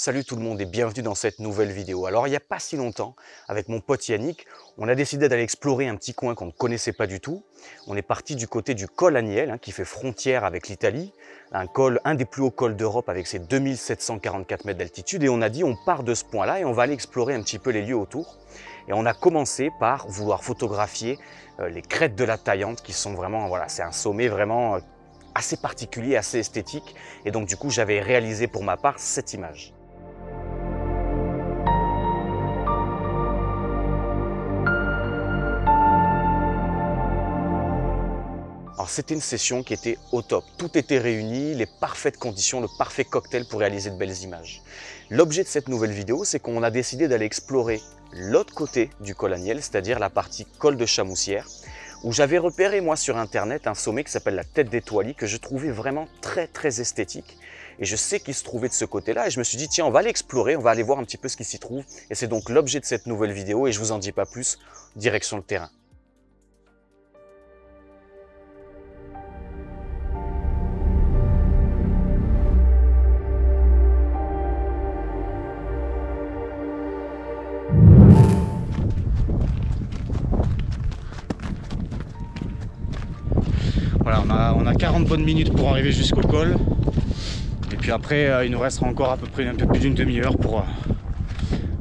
Salut tout le monde et bienvenue dans cette nouvelle vidéo. Alors il n'y a pas si longtemps, avec mon pote Yannick, on a décidé d'aller explorer un petit coin qu'on ne connaissait pas du tout. On est parti du côté du col Aniel, qui fait frontière avec l'Italie, un des plus hauts cols d'Europe avec ses 2744 mètres d'altitude. Et on a dit on part de ce point-là et on va aller explorer un petit peu les lieux autour. Et on a commencé par vouloir photographier les crêtes de la Taillante qui sont vraiment, voilà, c'est un sommet vraiment assez particulier, assez esthétique. Et donc du coup j'avais réalisé pour ma part cette image. Alors c'était une session qui était au top, tout était réuni, les parfaites conditions, le parfait cocktail pour réaliser de belles images. L'objet de cette nouvelle vidéo, c'est qu'on a décidé d'aller explorer l'autre côté du col Aniel, c'est-à-dire la partie col de Chamoussières, où j'avais repéré moi sur internet un sommet qui s'appelle la Tête d'Étoilie, que je trouvais vraiment très esthétique. Et je sais qu'il se trouvait de ce côté-là et je me suis dit tiens, on va aller explorer, on va aller voir un petit peu ce qui s'y trouve. Et c'est donc l'objet de cette nouvelle vidéo et je vous en dis pas plus, direction le terrain. Voilà, on a 40 bonnes minutes pour arriver jusqu'au col. Et puis après, il nous restera encore à peu près un peu plus d'une demi-heure pour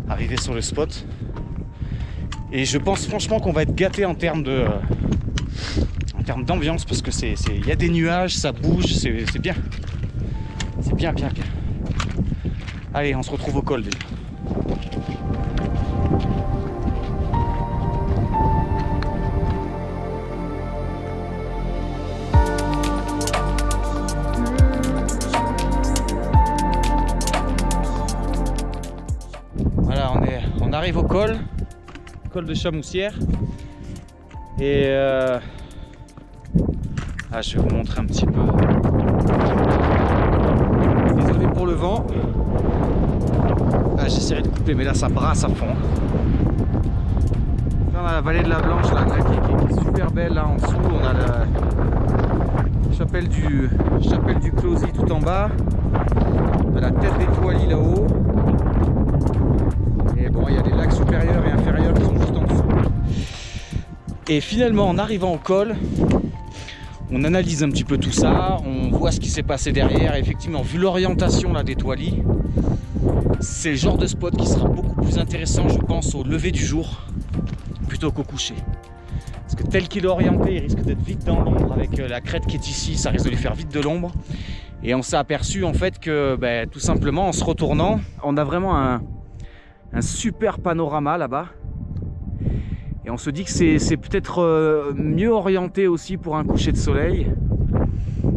arriver sur le spot. Et je pense franchement qu'on va être gâté en termes d'ambiance parce que il y a des nuages, ça bouge, c'est bien. C'est bien. Allez, on se retrouve au col déjà. On arrive au col de Chamoussières et je vais vous montrer un petit peu. Désolé pour le vent. J'essaierai de couper, mais là ça brasse à fond. Là on a la vallée de la Blanche là, qui est super belle là en dessous. On a la chapelle du Closy tout en bas. On a la Tête d'Étoilie là-haut. Et bon, il y a des lacs supérieurs et inférieurs qui sont juste en dessous. Et finalement, en arrivant au col, on analyse un petit peu tout ça, on voit ce qui s'est passé derrière. Et effectivement, vu l'orientation là d'Étoilie, c'est le genre de spot qui sera beaucoup plus intéressant, je pense, au lever du jour plutôt qu'au coucher. Parce que tel qu'il est orienté, il risque d'être vite dans l'ombre. Avec la crête qui est ici, ça risque de lui faire vite de l'ombre. Et on s'est aperçu en fait que tout simplement en se retournant, on a vraiment un super panorama là-bas et on se dit que c'est peut-être mieux orienté aussi pour un coucher de soleil.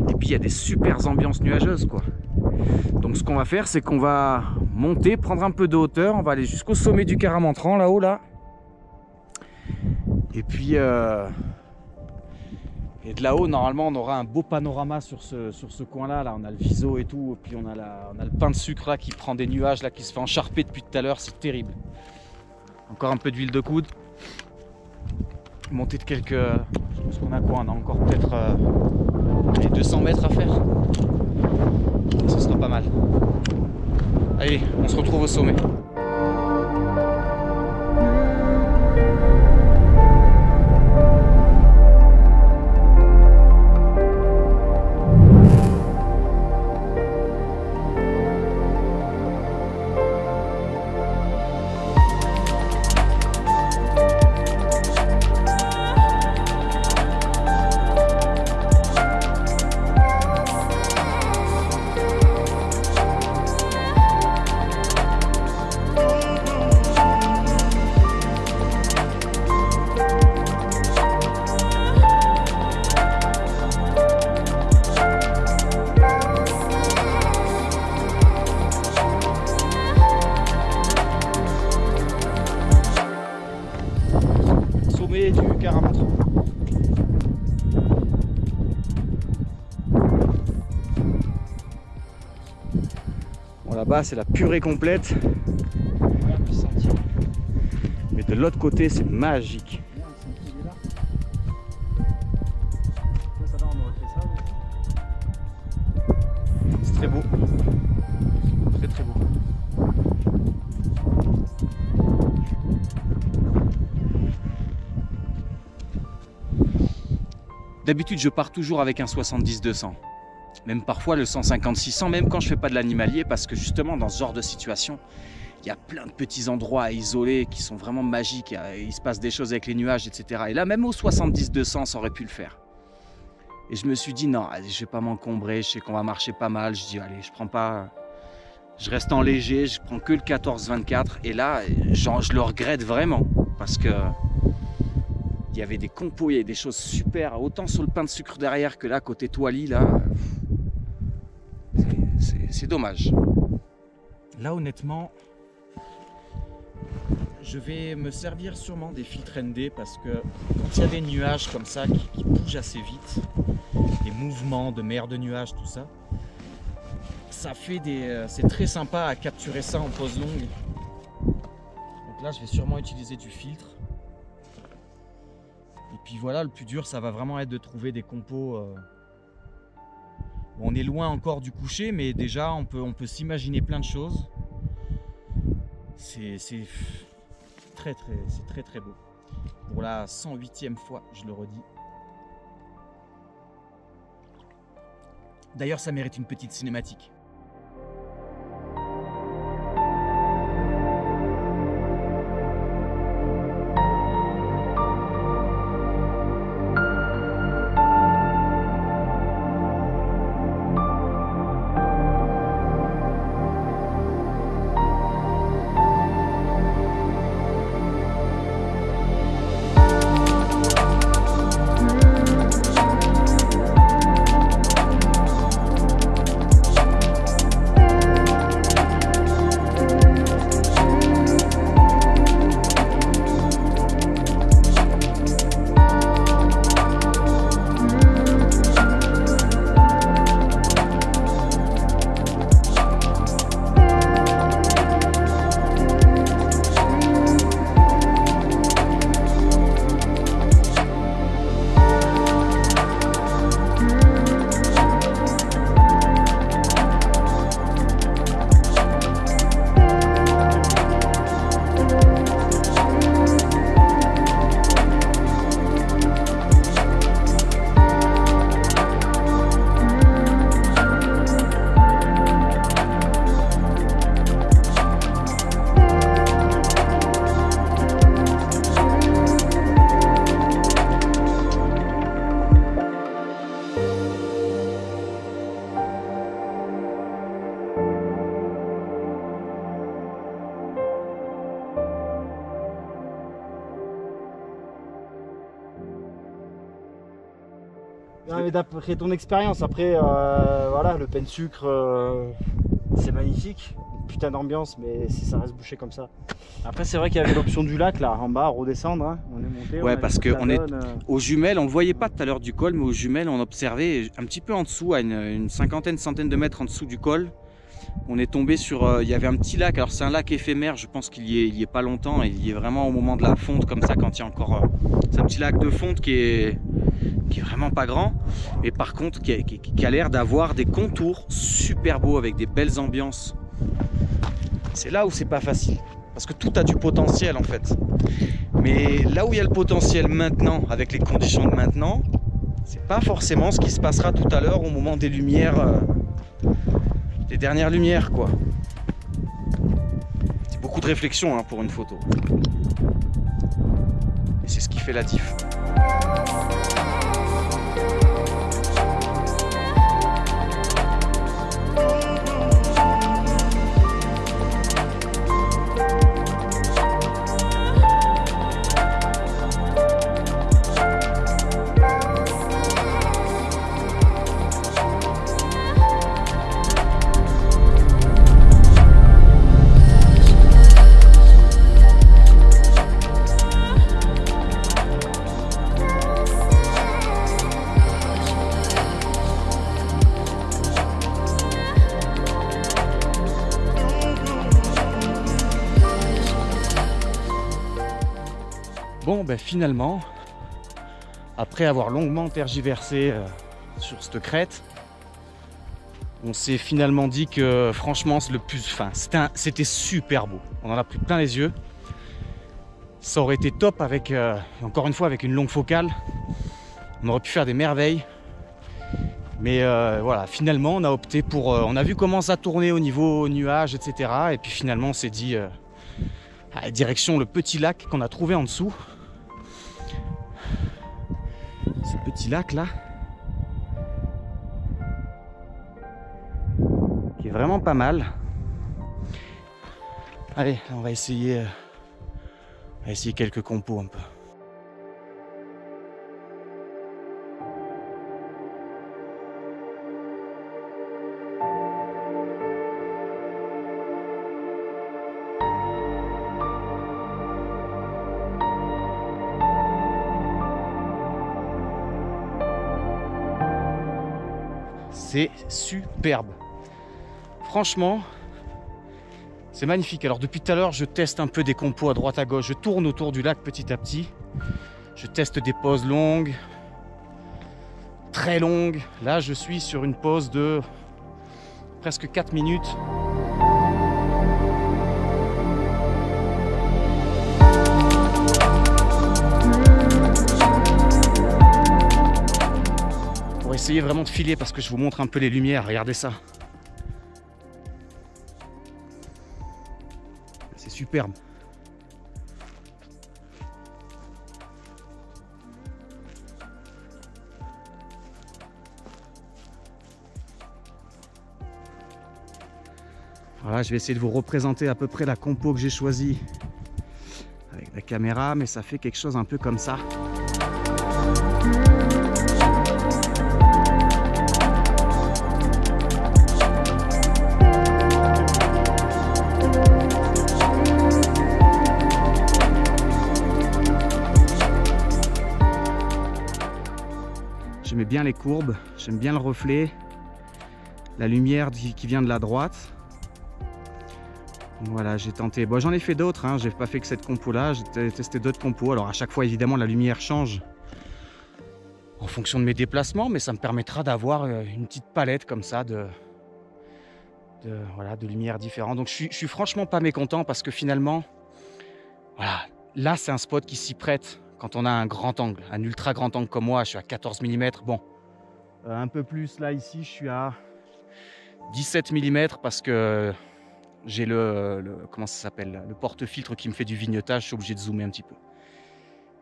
Et puis il y a des super ambiances nuageuses quoi. Donc ce qu'on va faire, c'est qu'on va monter, prendre un peu de hauteur, on va aller jusqu'au sommet du Caramantran là-haut là. Et puis et de là-haut normalement on aura un beau panorama sur ce coin là. Là on a le Viso et tout, et puis on a le pain de sucre là qui prend des nuages là, qui se fait encharper depuis tout à l'heure, c'est terrible. Encore un peu d'huile de coude. Montée de quelques... Je pense qu'on a quoi? On a encore peut-être 200 mètres à faire. Ce sera pas mal. Allez, on se retrouve au sommet. Du Caramantran. Bon, là-bas c'est la purée complète, mais de l'autre côté c'est magique. C'est très beau, très beau. D'habitude, je pars toujours avec un 70-200. Même parfois le 150-600, même quand je fais pas de l'animalier, parce que justement, dans ce genre de situation, il y a plein de petits endroits à isoler qui sont vraiment magiques. Il se passe des choses avec les nuages, etc. Et là, même au 70-200, ça aurait pu le faire. Et je me suis dit, non, allez, je vais pas m'encombrer, je sais qu'on va marcher pas mal. Je dis, allez, je prends pas... Je reste en léger, je prends que le 14-24. Et là, je le regrette vraiment, parce que il y avait des compos, il y avait des choses super, autant sur le pain de sucre derrière que là, côté Toily, là, c'est dommage. Là, honnêtement, je vais me servir sûrement des filtres ND, parce que quand il y a des nuages comme ça qui bougent assez vite, des mouvements de mer de nuages, tout ça, ça fait des... c'est très sympa à capturer ça en pose longue. Donc là, je vais sûrement utiliser du filtre. Et puis voilà, le plus dur, ça va vraiment être de trouver des compos. Bon, on est loin encore du coucher, mais déjà, on peut s'imaginer plein de choses. C'est très beau. Pour la 108e fois, je le redis. D'ailleurs, ça mérite une petite cinématique. D'après ton expérience, après, voilà, le pain de sucre, c'est magnifique. Putain d'ambiance, mais si ça reste bouché comme ça. Après, c'est vrai qu'il y avait l'option du lac là, en bas, à redescendre. Hein. On est monté. Ouais, parce qu'on est aux jumelles, on ne le voyait pas tout à l'heure du col, mais aux jumelles, on observait un petit peu en dessous, à une cinquantaine, centaine de mètres en dessous du col. On est tombé sur, il y avait un petit lac, alors c'est un lac éphémère, je pense qu'il y est pas longtemps, et il y est vraiment au moment de la fonte, comme ça, quand il y a encore... c'est un petit lac de fonte qui est vraiment pas grand, mais par contre qui a l'air d'avoir des contours super beaux, avec des belles ambiances. C'est là où c'est pas facile, parce que tout a du potentiel en fait. Mais là où il y a le potentiel maintenant, avec les conditions de maintenant, c'est pas forcément ce qui se passera tout à l'heure au moment des lumières... les dernières lumières quoi. C'est beaucoup de réflexion hein, pour une photo. Et c'est ce qui fait la diff. Bon, ben finalement, après avoir longuement tergiversé sur cette crête, on s'est finalement dit que franchement, c'était super beau. On en a pris plein les yeux. Ça aurait été top avec, encore une fois, avec une longue focale. On aurait pu faire des merveilles. Mais voilà, finalement, on a opté pour... on a vu comment ça tournait au niveau nuages, etc. Et puis finalement, on s'est dit... direction le petit lac qu'on a trouvé en dessous. Ce petit lac là. Qui est vraiment pas mal. Allez, on va essayer quelques compos un peu. C'est superbe. Franchement, c'est magnifique. Alors depuis tout à l'heure, je teste un peu des compos à droite à gauche. Je tourne autour du lac petit à petit. Je teste des pauses longues, très longues. Là, je suis sur une pause de presque 4 minutes. Pour essayer vraiment de filer, parce que je vous montre un peu les lumières. Regardez ça. C'est superbe. Voilà, je vais essayer de vous représenter à peu près la compo que j'ai choisie avec la caméra, mais ça fait quelque chose un peu comme ça. J'aimais bien les courbes, j'aime bien le reflet, la lumière qui vient de la droite. Voilà, j'ai tenté. Bon, j'en ai fait d'autres, hein. J'ai pas fait que cette compo là, j'ai testé d'autres compos. Alors à chaque fois, évidemment, la lumière change en fonction de mes déplacements, mais ça me permettra d'avoir une petite palette comme ça de lumières différentes. Donc je suis franchement pas mécontent parce que finalement, voilà, là c'est un spot qui s'y prête. Quand on a un grand angle, un ultra grand angle comme moi, je suis à 14 mm. Bon, un peu plus là, ici, je suis à 17 mm parce que j'ai comment ça s'appelle, le porte-filtre qui me fait du vignetage, je suis obligé de zoomer un petit peu.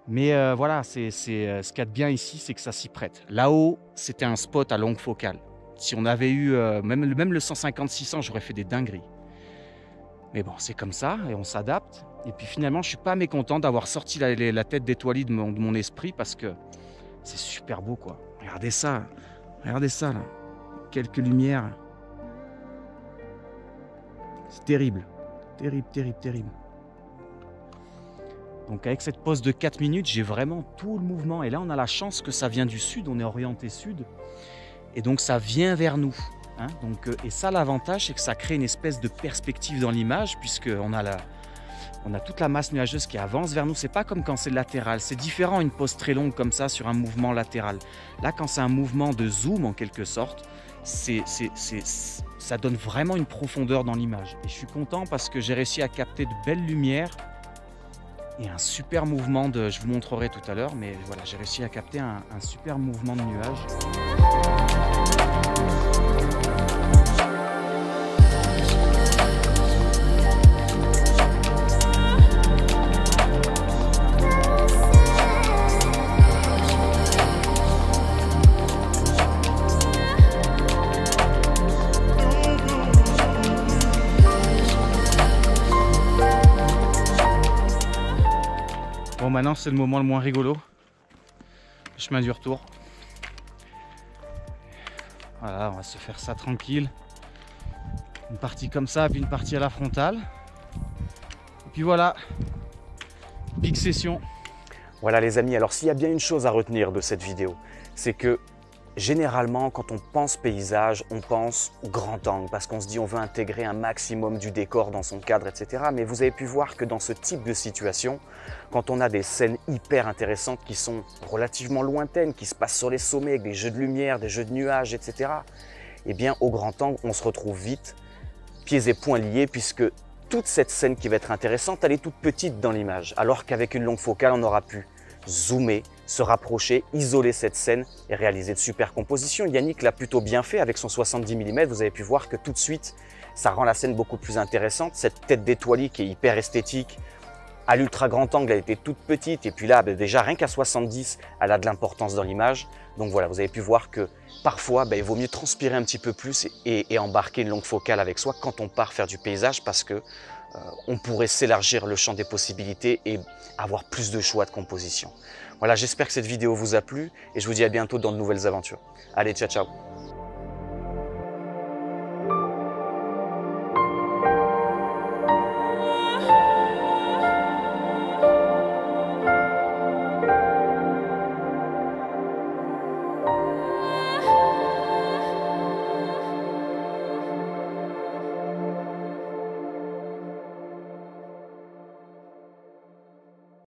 Mais voilà, ce qu'il y a de bien ici, c'est que ça s'y prête. Là-haut, c'était un spot à longue focale. Si on avait eu même le 150-600, j'aurais fait des dingueries. Mais bon, c'est comme ça et on s'adapte. Et puis finalement, je ne suis pas mécontent d'avoir sorti la tête d'étoilie de mon esprit parce que c'est super beau, quoi. Regardez ça là. Quelques lumières. C'est terrible. Terrible, terrible, terrible. Donc avec cette pause de 4 minutes, j'ai vraiment tout le mouvement. Et là, on a la chance que ça vient du sud, on est orienté sud. Et donc ça vient vers nous. Hein, donc, et ça, l'avantage, c'est que ça crée une espèce de perspective dans l'image, puisqu'on a toute la masse nuageuse qui avance vers nous. C'est pas comme quand c'est latéral. C'est différent une pause très longue comme ça sur un mouvement latéral. Là, quand c'est un mouvement de zoom en quelque sorte, ça donne vraiment une profondeur dans l'image. Et je suis content parce que j'ai réussi à capter de belles lumières et un super mouvement de... Je vous montrerai tout à l'heure, mais voilà, j'ai réussi à capter un super mouvement de nuages. Bon, maintenant c'est le moment le moins rigolo, le chemin du retour. Voilà, on va se faire ça tranquille. Une partie comme ça, puis une partie à la frontale. Et puis voilà, big session. Voilà les amis, alors s'il y a bien une chose à retenir de cette vidéo, c'est que généralement quand on pense paysage, on pense grand angle parce qu'on se dit on veut intégrer un maximum du décor dans son cadre, etc. Mais vous avez pu voir que dans ce type de situation, quand on a des scènes hyper intéressantes qui sont relativement lointaines, qui se passent sur les sommets avec des jeux de lumière, des jeux de nuages, etc. Eh bien au grand angle, on se retrouve vite pieds et poings liés puisque toute cette scène qui va être intéressante, elle est toute petite dans l'image. Alors qu'avec une longue focale, on aura pu zoomer se rapprocher, isoler cette scène et réaliser de super compositions. Yannick l'a plutôt bien fait avec son 70 mm. Vous avez pu voir que tout de suite, ça rend la scène beaucoup plus intéressante. Cette tête d'étoile qui est hyper esthétique, à l'ultra grand angle, elle était toute petite. Et puis là, déjà, rien qu'à 70, elle a de l'importance dans l'image. Donc voilà, vous avez pu voir que parfois, il vaut mieux transpirer un petit peu plus et embarquer une longue focale avec soi quand on part faire du paysage parce que on pourrait s'élargir le champ des possibilités et avoir plus de choix de composition. Voilà, j'espère que cette vidéo vous a plu et je vous dis à bientôt dans de nouvelles aventures. Allez, ciao, ciao!